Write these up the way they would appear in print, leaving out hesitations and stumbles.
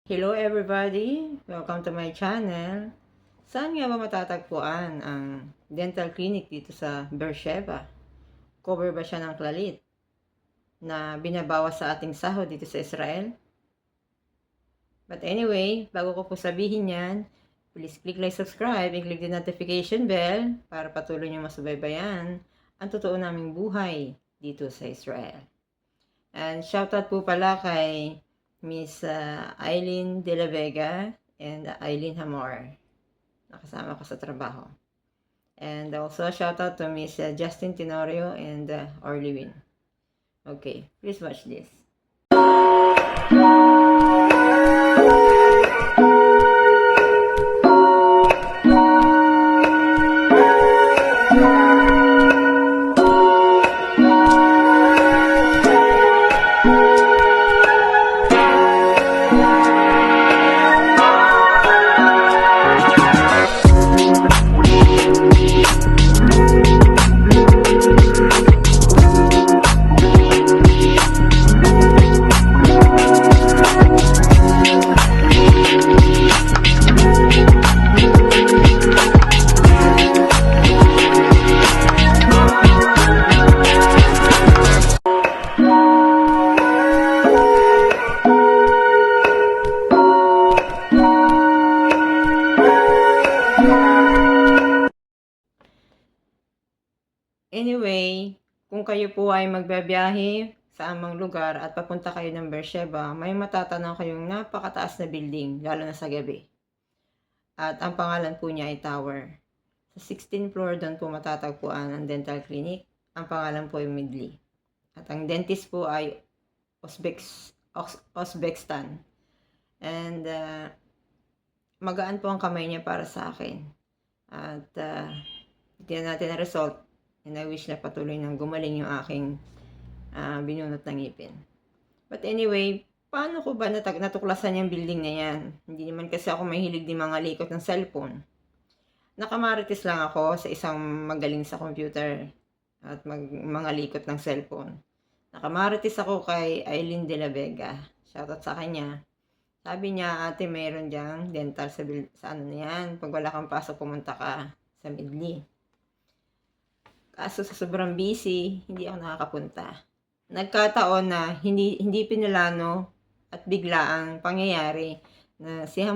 Hello everybody! Welcome to my channel. Saan nga ba matatagpuan ang dental clinic dito sa Beersheba? Cover ba siya ng Clalit na binabawas sa ating sahod dito sa Israel? But anyway, bago ko po sabihin yan, please click like, subscribe, and click the notification bell para patuloy niyo masubaybayan ang totoo naming buhay dito sa Israel. And shoutout po pala kay Miss Eileen De La Vega and Eileen Hamor. Nakasama ko sa trabaho. And also shoutout to Miss Justin Tenorio and Orly Win. Okay, please watch this. Anyway, kung kayo po ay magbabiyahe sa amang lugar at papunta kayo ng Beersheba, may matatanaw kayong napakataas na building, lalo na sa gabi. At ang pangalan po niya ay Tower. Sa 16th floor doon po matatagpuan ang dental clinic. Ang pangalan po ay Midley. At ang dentist po ay Uzbekistan. And magaan po ang kamay niya para sa akin. At tignan natin ang result. And I wish na patuloy nang gumaling yung aking binunot ng ngipin. But anyway, paano ko ba natuklasan yung building na yan? Hindi naman kasi ako mahilig din mga likot ng cellphone. Nakamarites lang ako sa isang magaling sa computer at mga likot ng cellphone. Nakamarites ako kay Eileen De La Vega. Shoutout sa kanya. Sabi niya, ate, mayroon diyang dental sa ano na yan. Pag wala kang pasok, pumunta ka sa Midley. Kaso sa sobrang busy, hindi ako nakakapunta. Nagkataon na hindi pinalano at bigla ang pangyayari na si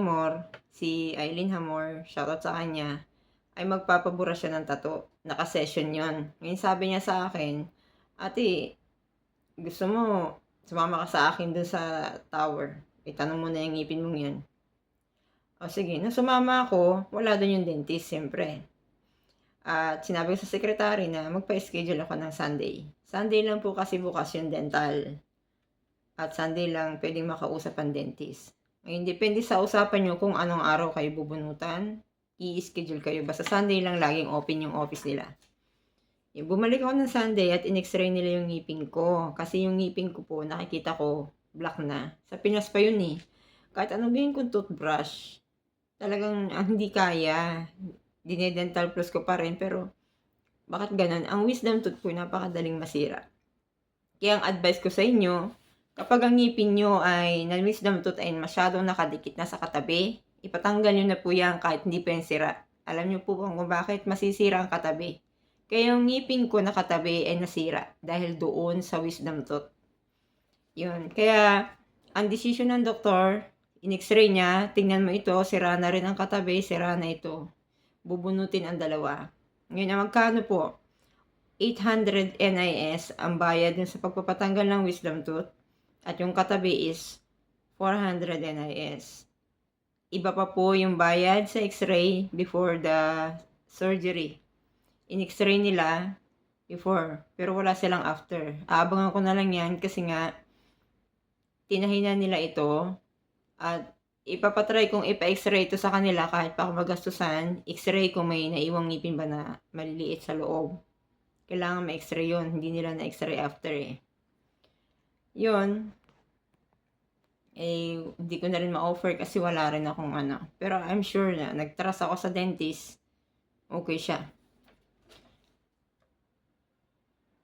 Eileen Hamor, shoutout sa kanya, ay magpapabura siya ng tattoo. Naka-session yon. Ngayon sabi niya sa akin, ate, gusto mo sumama ka sa akin dun sa tower. Itanong mo na yung ngipin mong yan. O sige, nung sumama ako, wala dun yung dentist, siyempre. At sinabi ko sa sekretary na magpa-schedule ako ng Sunday. Sunday lang po kasi bukas yung dental. At Sunday lang pwedeng makausap ang dentist. Ngayon, depende sa usapan nyo kung anong araw kayo bubunutan. I-schedule kayo. Basta Sunday lang laging open yung office nila. Bumalik ako ng Sunday at in-x-ray nila yung ngipin ko. Kasi yung ngipin ko po, nakikita ko, black na. Sa Pinas pa yun eh. Kahit anong gawin kong toothbrush, talagang hindi kaya. Dinedental plus ko pa rin, pero bakit ganun? Ang wisdom tooth po napakadaling masira. Kaya ang advice ko sa inyo, kapag ang ngipin nyo ay wisdom tooth ay masyadong nakadikit na sa katabi, ipatanggal nyo na po yan kahit hindi pa yung sira. Alam nyo po kung bakit masisira ang katabi. Kaya yung ngipin ko na katabi ay nasira dahil doon sa wisdom tooth. Yun. Kaya ang decision ng doktor, in-x-ray niya, tingnan mo ito, sira na rin ang katabi, sira na ito. Bubunutin ang dalawa. Ngayon, ang magkano po? 800 NIS ang bayad dun sa pagpapatanggal ng wisdom tooth. At yung katabi is 400 NIS. Iba pa po yung bayad sa x-ray before the surgery. In-x-ray nila before, pero wala silang after. Aabangan ko na lang yan kasi nga tinahinan nila ito at ipapatry kung ipa-x-ray ito sa kanila kahit pa ako magastusan. X-ray kung may naiwang ngipin ba na maliliit sa loob. Kailangan ma-x-ray yun. Hindi nila na-x-ray after eh. Yun. Eh, hindi ko na rin ma-offer kasi wala rin akong ano. Pero I'm sure na nag-trust ako sa dentist. Okay siya.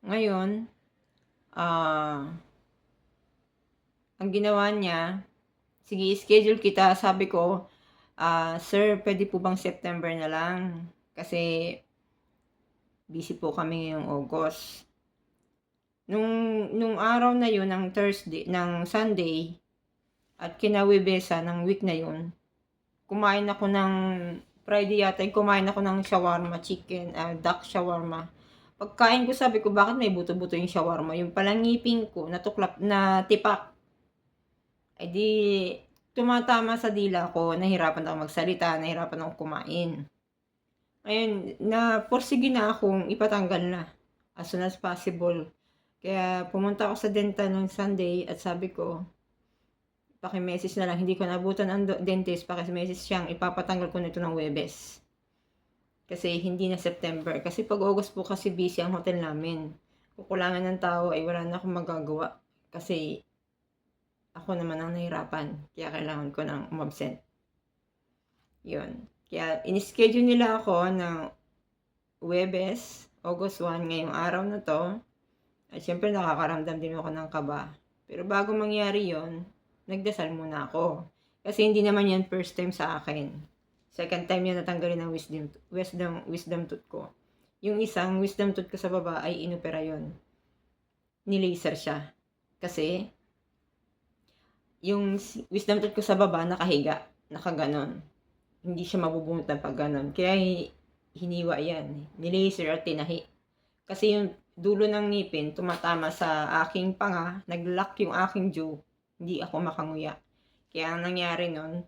Ngayon, ang ginawa niya, sige, schedule kita. Sabi ko, sir, pwede po bang September na lang? Kasi busy po kami ngayong August. Nung araw na yun, ng Sunday, at kinawibesan ng week na yun, kumain ako ng Friday yata, kumain ako ng shawarma chicken, duck shawarma. Pagkain ko, sabi ko, bakit may buto-buto yung shawarma? Yung palang ngipin ko, natuklap, na tipak. Ay di, tumatama sa dila ko, nahirapan ako magsalita, nahirapan ako kumain. Ayun, porsige na akong ipatanggal na as soon as possible. Kaya pumunta ako sa dental ng Sunday at sabi ko, paki-message na lang, hindi ko naabutan ang dentist, paki-message siyang ipapatanggal ko nito ng Huwebes. Kasi hindi na September. Kasi pag August po kasi busy ang hotel namin. Kukulangan ng tao ay wala na akong magagawa. Kasi ako naman ang nahirapan. Kaya kailangan ko ng umabsent. Yun. Kaya in-schedule nila ako ng Huwebes, August 1, ngayong araw na to. At syempre nakakaramdam din ako ng kaba. Pero bago mangyari yon, nagdasal muna ako. Kasi hindi naman yan first time sa akin. Second time yan natanggalin ng wisdom tooth ko. Yung isang wisdom tooth ko sa baba ay inopera yon. Nilaser siya. Kasi yung wisdom tooth ko sa baba nakahiga, nakaganon. Hindi siya mabubunot ng pag ganon. Kaya hiniwa yan. Nilaser at tinahi. Kasi yung dulo ng ngipin tumatama sa aking panga, nag-lock yung aking jaw, hindi ako makanguya. Kaya ang nangyari nun,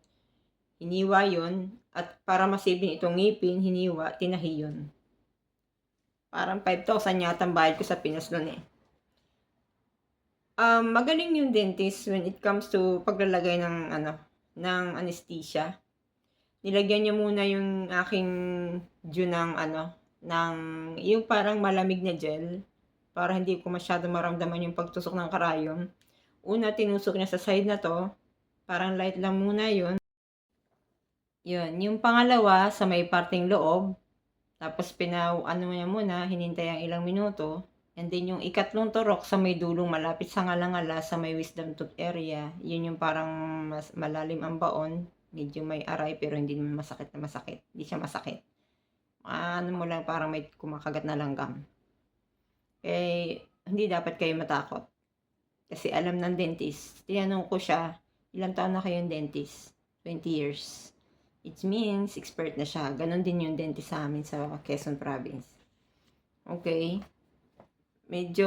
hiniwa yun, at para masave itong ngipin, hiniwa, tinahi yun. Parang 5,000 yata ang bayad ko sa Pinas nun eh. Magaling yung dentist when it comes to paglalagay ng anesthesia. Nilagyan niya muna yung aking jaw ng yung parang malamig na gel para hindi ko masyado maramdaman yung pagtusok ng karayom. Una, tinusok niya sa side na to. Parang light lang muna yun. Yun. Yung pangalawa, sa may parting loob. Tapos niya muna, hinintay ang ilang minuto. And then yung ikatlong turok sa may dulong malapit sa ngalangala sa may wisdom tooth area. Yun yung parang mas malalim ang baon. Medyo may aray pero hindi naman masakit na masakit. Hindi siya masakit. Mo lang parang may kumakagat na langgam. Hindi dapat kayo matakot. Kasi alam ng dentist. Tinanong ko siya, ilang taon na kayong dentist? 20 years. It means, expert na siya. Ganon din yung dentist sa amin sa Quezon Province. Okay. Medyo,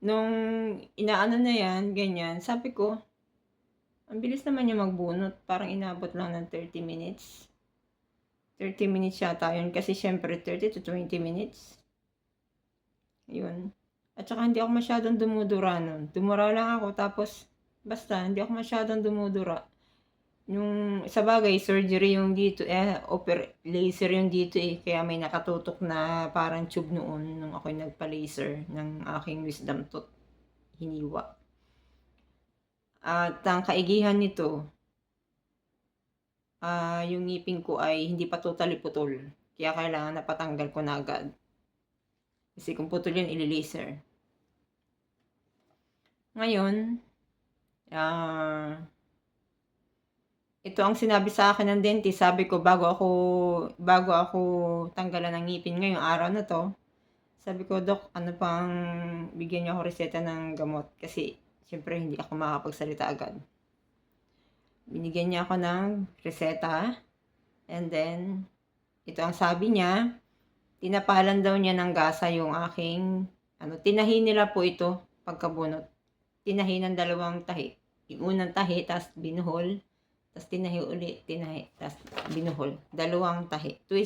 nung inaano na yan, ganyan, sabi ko, ang bilis naman yung magbunot. Parang inabot lang ng 30 minutes. 30 minutes yata yun. Kasi syempre, 30 to 20 minutes. Yun. At saka hindi ako masyadong dumudura nun. Dumura lang ako, tapos, basta, hindi ako masyadong dumudura. Yung, sa bagay, surgery yung dito, laser yung dito kaya may nakatutok na parang tube noon nung ako'y nagpa-laser ng aking wisdom tooth. Hiniwa. At ang kaigihan nito, yung ngipin ko ay hindi pa totally putol. Kaya kailangan napatanggal ko na agad. Kasi kung putol yun, ili-laser. Ngayon, ito ang sinabi sa akin ng dentist. Sabi ko, bago ako tanggalan ng ngipin ngayong araw na to, sabi ko, Dok, ano pang bigyan niyo ako reseta ng gamot? Kasi, syempre, hindi ako makakapagsalita agad. Binigyan niya ako ng reseta. And then, ito ang sabi niya, tinapalan daw niya ng gasa yung aking, tinahi nila po ito pagkabunot. Tinahi ng dalawang tahi. Yung unang tahi, tapos binuhol. Tapos tinahi uli, tapos binuhol. Dalawang tahi. 2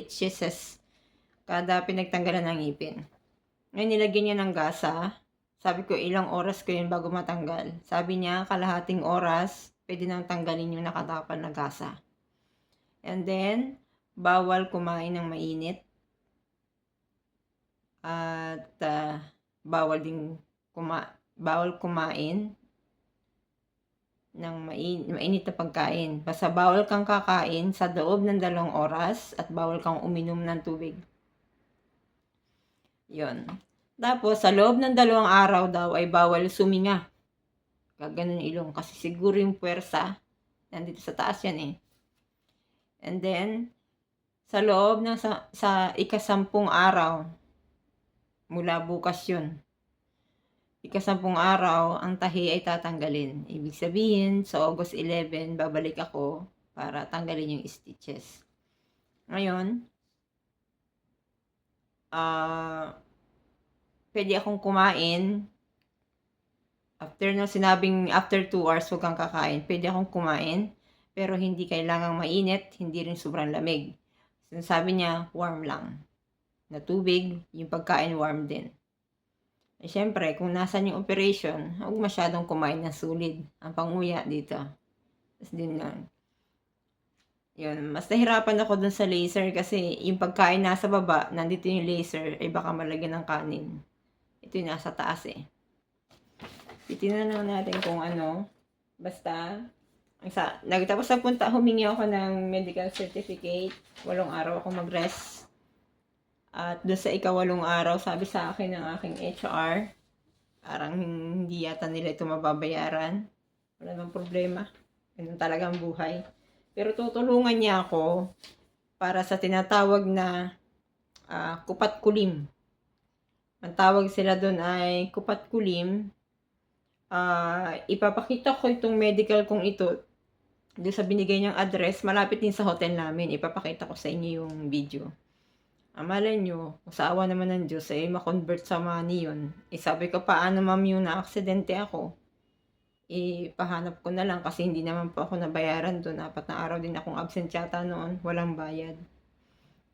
inches kada pinagtanggalan ng ngipin. Ngayon nilagyan niya ng gasa. Sabi ko, ilang oras ko yun bago matanggal? Sabi niya, kalahating oras, pwede nang tanggalin yung nakatapan na gasa. And then, bawal kumain ng mainit. At bawal kumain ng mainit na pagkain. Basta bawal kang kakain sa loob ng 2 oras at bawal kang uminom ng tubig. Yun. Tapos, sa loob ng 2 araw daw ay bawal suminga. Gaganon yung ilong kasi siguro yung puwersa nandito sa taas yan eh. And then sa loob ng sa ika-10 araw mula bukas yun. Ika-10 araw ang tahi ay tatanggalin. Ibig sabihin sa August 11 babalik ako para tanggalin yung stitches. Ngayon, pwede akong kumain. After sinabing after 2 hours huwag kang kakain, pwede akong kumain, pero hindi kailangang mainit, hindi rin sobrang lamig. Sabi niya, warm lang. Na tubig, yung pagkain warm din. Eh, syempre, kung nasan yung operation, huwag masyadong kumain ng sulid. Ang panguya dito. Tapos din lang. Yun, mas nahirapan ako dun sa laser kasi yung pagkain nasa baba, nandito yung laser, ay baka malagyan ng kanin. Ito yung nasa taas eh. Titignan lang natin kung ano. Basta, nagtapos na punta, humingi ako ng medical certificate. 8 araw ako mag-rest. At doon sa ika-8 araw, sabi sa akin ng aking HR, parang hindi yata nila ito mababayaran. Wala namang problema. Ganun talagang buhay. Pero tutulungan niya ako para sa tinatawag na kupat kulim. Ang tawag sila doon ay kupat kulim. Ipapakita ko itong medical kong ito doon sa binigay niyang address. Malapit din sa hotel namin. Ipapakita ko sa inyo yung video. Malay nyo, sa awa naman ng Diyos, ma-convert sa money yun. Sabi ko, paano ma'am yung na-aksidente ako? Pahanap ko na lang kasi hindi naman po ako nabayaran doon. 4 na araw din akong absent yata noon. Walang bayad.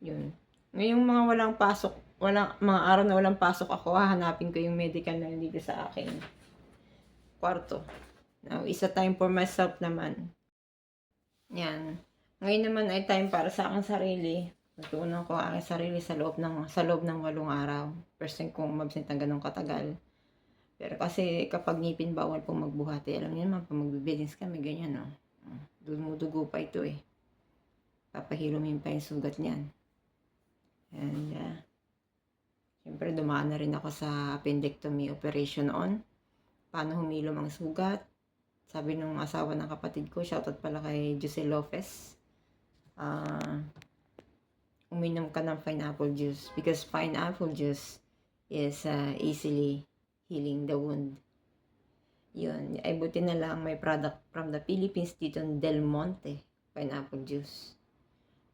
Yun. Ngayong mga walang pasok, mga araw na walang pasok ako, hahanapin ko yung medical na dito sa akin kwarto. Now, isa time for myself naman. Yan. Ngayon naman ay time para sa aking sarili. Natuunan ko ang aking sarili sa loob ng 8 araw. First time kong mabsent ng ganong katagal. Pero kasi kapag ngipin, bawal pong magbuhati. Alam niyo naman, pag magbibidings kami, ganyan, no? Dumudugo pa ito eh. Papahilumin pa yung sugat niyan. And, syempre dumaan na rin ako sa appendectomy operation noon. Paano humilom ang sugat. Sabi nung asawa ng kapatid ko, shoutout pala kay Jose Lopez, uminom ka ng pineapple juice because pineapple juice is easily healing the wound. Yun, ay buti na lang may product from the Philippines dito ng Del Monte, pineapple juice.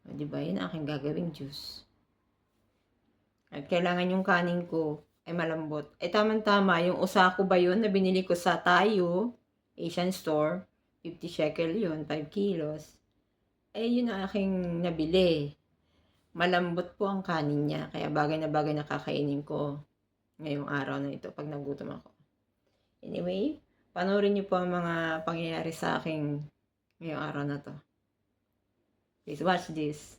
Diba, yun aking gagawing juice. At kailangan yung kanin ko ay malambot. Tamang-tama, yung usako ba yun na binili ko sa Tayo, Asian store, 50 shekel yun, 5 kilos. Yun ang aking nabili. Malambot po ang kanin niya, kaya bagay na kakainin ko ngayong araw na ito pag nagutom ako. Anyway, panoorin niyo po ang mga pangyayari sa aking ngayong araw na to. Please watch this.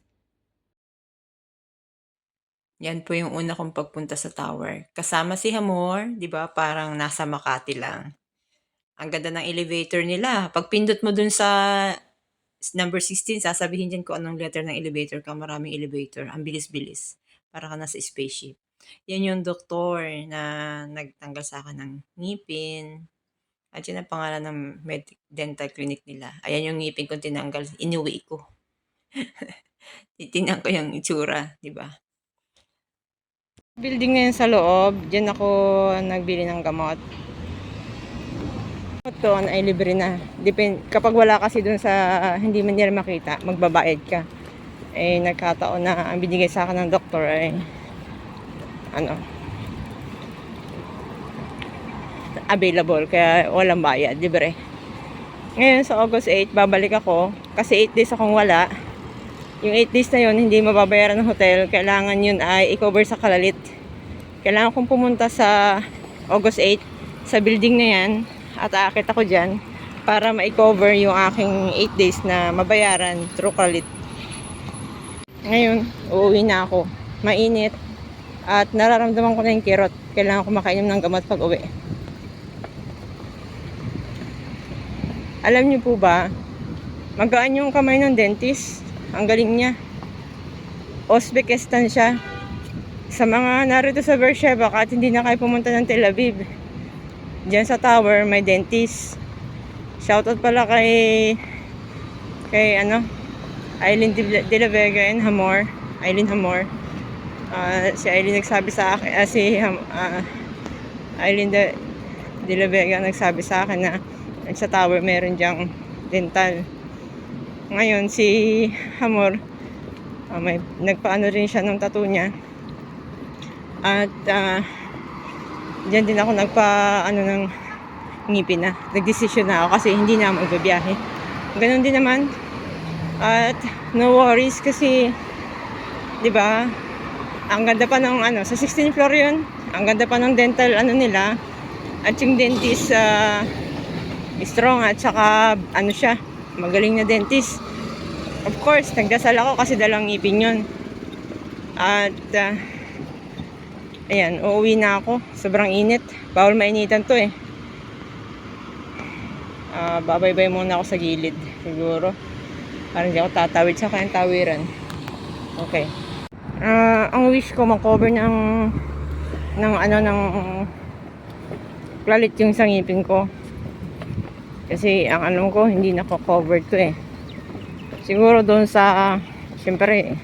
Yan po yung una kong pagpunta sa tower. Kasama si Hamor, di ba? Parang nasa Makati lang. Ang ganda ng elevator nila. Pag pindot mo dun sa number 16, sasabihin dyan kung anong letter ng elevator ka. Maraming elevator. Ang bilis-bilis. Para ka nasa spaceship. Yan yung doktor na nagtanggal sa akin ng ngipin. At yun ang pangalan ng dental clinic nila. Ayan yung ngipin ko tinanggal. Inuwi ko. Titingnan ko yung itsura, di ba? Building na yun sa loob. Diyan ako nagbili ng gamot. Doon ay libre na. Kapag wala kasi doon sa hindi man nila makita, magbabayad ka. Nagkataon na ang binigay sa akin ng doktor ay available, kaya walang bayad, libre. Ngayon sa August 8, babalik ako kasi 8 days akong wala. Yung 8 days na yun, hindi mababayaran ng hotel. Kailangan yun ay i-cover sa Kalalit. Kailangan kong pumunta sa August 8 sa building na yan at aakit ako dyan para ma-cover yung aking 8 days na mabayaran through Kalalit. Ngayon, uuwi na ako. Mainit at nararamdaman ko na yung kirot. Kailangan ko makainom ng gamot pag uwi. Alam niyo po ba, magaan yung kamay ng dentist. Ang galing niya. Uzbekistan siya. Sa mga narito sa Beersheba, kahit hindi na kayo pumunta ng Tel Aviv, Diyan sa tower may dentist. Shoutout pala kay Eileen de la Vega and Hamor. Eileen Hamor. Si Eileen nagsabi sa akin, Eileen de la Vega nagsabi sa akin na sa tower meron diyang dental. Ngayon si Hamor, may nagpaano rin siya ng tattoo niya. At diyan din ako ng ngipin na. Nagdesisyon na ako kasi hindi na ako magbabiyahe. Ganun din naman. At no worries kasi 'di ba? Ang ganda pa ng sa 16th floor 'yun. Ang ganda pa ng dental nila. At yung dentist strong at saka siya, magaling na dentist. Of course, nagdasal ako kasi dalang ngipin 'yun. At ayan, uuwi na ako. Sobrang init. Bawal mainitan 'to eh. Babay-bay muna ako sa gilid siguro. Parang hindi ako tatawid sa kanyang tawiran. Okay. Ang wish ko mag-cover ng plalit yung sangipin ko. Kasi ang alam ko hindi nako-cover to eh. Siguro doon sa syempre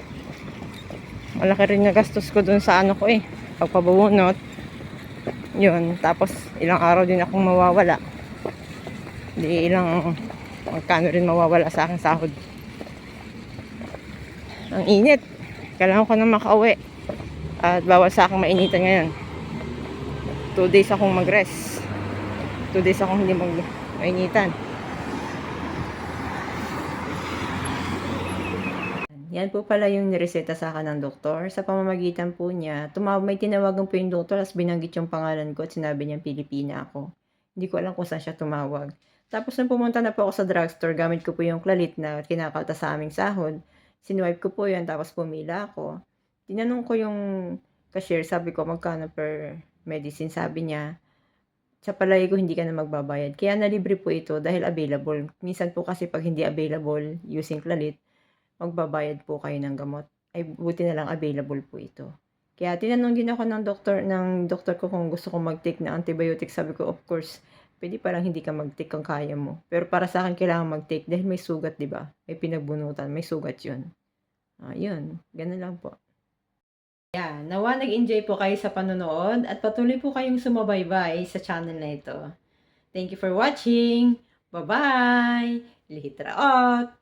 malaki rin na gastos ko doon sa ko eh. Pagpabunot. Yun, tapos ilang araw din akong mawawala. Di ilang magkano rin mawawala sa aking sahod. Ang init. Kailangan ko na makauwi. At bawal sa aking mainitan ngayon. 2 days akong mag-rest. 2 days akong hindi mainitan. Yan po pala yung nireseta sa akin ng doktor. Sa pamamagitan po niya, may tinawagan po yung doktor as binanggit yung pangalan ko at sinabi niya Pilipina ako. Hindi ko alam kung saan siya tumawag. Tapos nung pumunta na po ako sa drugstore, gamit ko po yung Clalit na kinakalta sa aming sahod. Sinwipe ko po yun, tapos pumila ako. Tinanong ko yung cashier, sabi ko magkano per medicine. Sabi niya, sa palagi ko hindi ka na magbabayad. Kaya nalibre po ito dahil available. Minsan po kasi pag hindi available using Clalit, magbabayad po kayo ng gamot. Ay buti na lang available po ito. Kaya tinanong din ako ng doktor ko kung gusto ko mag-take ng antibiotic. Sabi ko, of course, pwede parang hindi ka mag-take kung kaya mo. Pero para sa akin, kailangan mag-take dahil may sugat, di ba? May pinagbunutan, may sugat yun. Yun, ganun lang po. Yeah, nawa nag-enjoy po kayo sa panonood at patuloy po kayong sumabaybay sa channel na ito. Thank you for watching. Bye-bye! Lihitra out!